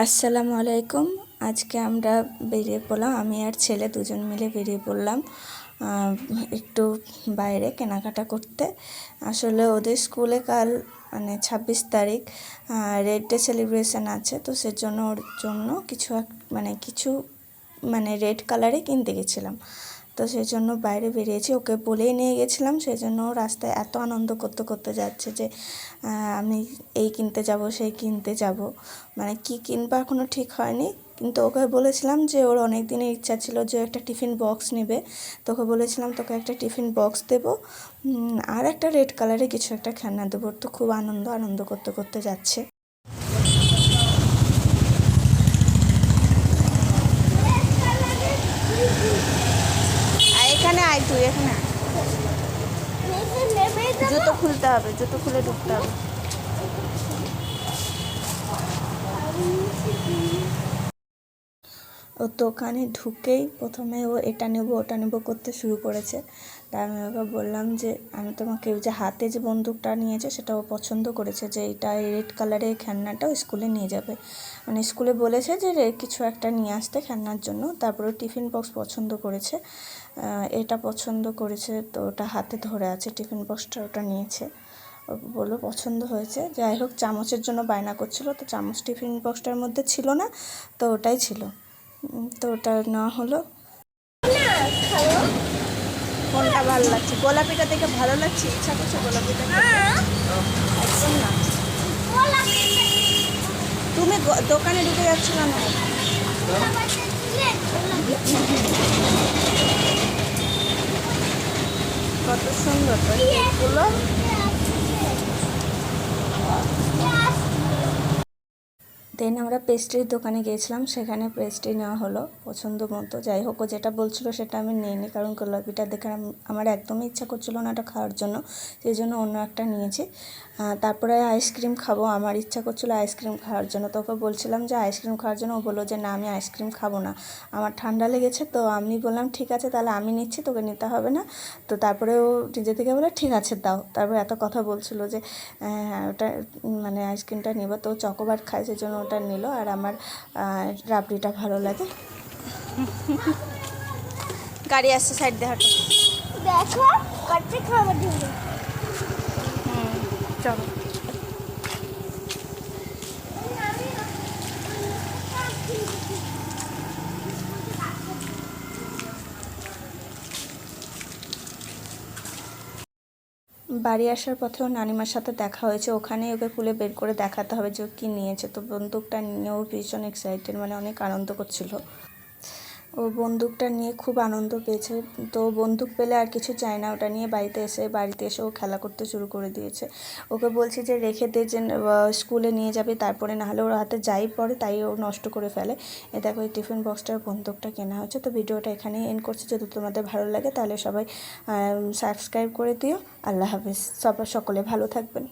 আসসালামু আলাইকুম। আজকে আমরা বেরিয়ে পড়লাম, আমি আর ছেলে দুজন মিলে বেরিয়ে পড়লাম একটু বাইরে কেনাকাটা করতে। আসলে ওদের স্কুলে কাল মানে 26 তারিখ রেড ডে সেলিব্রেশন আছে, তো সেজন্য ওর জন্য কিছু রেড কালারে কিনতে গেছিলাম। তো সেই জন্য বাইরে বেরিয়েছি, ওকে বলেই নিয়ে গেছিলাম। সেই জন্য রাস্তায় এত আনন্দ করতে করতে যাচ্ছে যে আমি এই কিনতে যাব সেই কিনতে যাব, মানে কি কিনবো এখনও ঠিক হয়নি। কিন্তু ওকে বলেছিলাম যে ওর অনেক দিনের ইচ্ছা ছিল যে একটা টিফিন বক্স নেবে, তোকে বলেছিলাম তোকে একটা টিফিন বক্স দেবো আর একটা রেড কালারে কিছু একটা খেলনা দেবো। তো খুব আনন্দ করতে করতে যাচ্ছে। এখানে আয়, তুই এখানে জুতো খুলতে হবে, জুতো খুলে ঢুকতে হবে। ও দোকানে ঢুকেই প্রথমে ও এটা নেব ওটা নেব করতে শুরু করেছে। তাই আমি ওকে বললাম যে আমি তোমাকে যে হাতে যে বন্দুকটা নিয়েছে সেটা ও পছন্দ করেছে, যে এটা রেড কালারের খেলনাটা ও স্কুলে নিয়ে যাবে, মানে স্কুলে বলেছে যে কিছু একটা নিয়ে আসতে খেলনার জন্য। তারপরে টিফিন বক্স পছন্দ করেছে, এটা পছন্দ করেছে, তো ওটা হাতে ধরে আছে টিফিন বক্সটা, ওটা নিয়েছে। ও বললো পছন্দ হয়েছে। যাই হোক, চামচের জন্য বায়না করছিল, তো চামচ টিফিন বক্সটার মধ্যে ছিল না, তো ওটাই ছিল, তো ওটা নেওয়া হলো। কোনটা ভালো লাগছে? গোলাপিটা দেখে ভালো লাগছে, ইচ্ছা করছে গোলাপিটা একদম না। তুমি দোকানে ঢুকে যাচ্ছ কেন? কত সুন্দর তো এগুলো। দেন আমরা পেস্ট্রির দোকানে গিয়েছিলাম, সেখানে পেস্ট্রি নেওয়া হলো পছন্দ মতো। যাই হোক, ও যেটা বলছিল সেটা আমি নিইনি, কারণ গোলাপিটা দেখে আমার একদমই ইচ্ছা করছিল না এটা খাওয়ার জন্য, সেই জন্য অন্য একটা নিয়েছি। তারপরে আইসক্রিম খাবো, আমার ইচ্ছা করছিলো আইসক্রিম খাওয়ার জন্য। তোকে বলছিলাম যে আইসক্রিম খাওয়ার জন্য, ও বললো যে না আমি আইসক্রিম খাবো না, আমার ঠান্ডা লেগেছে। তো আমি বললাম ঠিক আছে তাহলে আমি নিচ্ছি, তোকে নিতে হবে না। তো তারপরে ও নিজে থেকে বলে ঠিক আছে দাও। তারপরে এত কথা বলছিলো যে ওটা মানে আইসক্রিমটা নেবো, তো চকোবার খায় সেজন্য ওটা নিল। আর আমার রাবড়িটা ভালো লাগে। গাড়ি আসছে, সাইড দিয়ে হাঁটো। দেখো কত খাবার দিল। চলো। বাড়ি আসার পথেও নানিমার সাথে দেখা হয়েছে, ওখানেই ওকে খুলে বের করে দেখাতে হবে যে ও কী নিয়েছে। তো বন্দুকটা নিয়েও ভীষণ এক্সাইটেড, মানে অনেক আনন্দ করছিল। ও বন্দুকটা নিয়ে খুব আনন্দ পেয়েছে। তো বন্দুক পেলে আর কিছু চায় না, ওটা নিয়ে বাড়িতে এসে ও খেলা করতে শুরু করে দিয়েছে। ওকে বলছি যে রেখে দে, যে স্কুলে নিয়ে যাবে, তারপরে নাহলে ওর হাতে যাই পড়ে তাই ও নষ্ট করে ফেলে। এ দেখো এই টিফিন বক্সটার বন্দুকটা কেনা হচ্ছে। তো ভিডিওটা এখানেই এন্ড করছি, যদি তোমাদের ভালো লাগে তাহলে সবাই সাবস্ক্রাইব করে দিও। আল্লাহ হাফিজ, সকলে ভালো থাকবেন।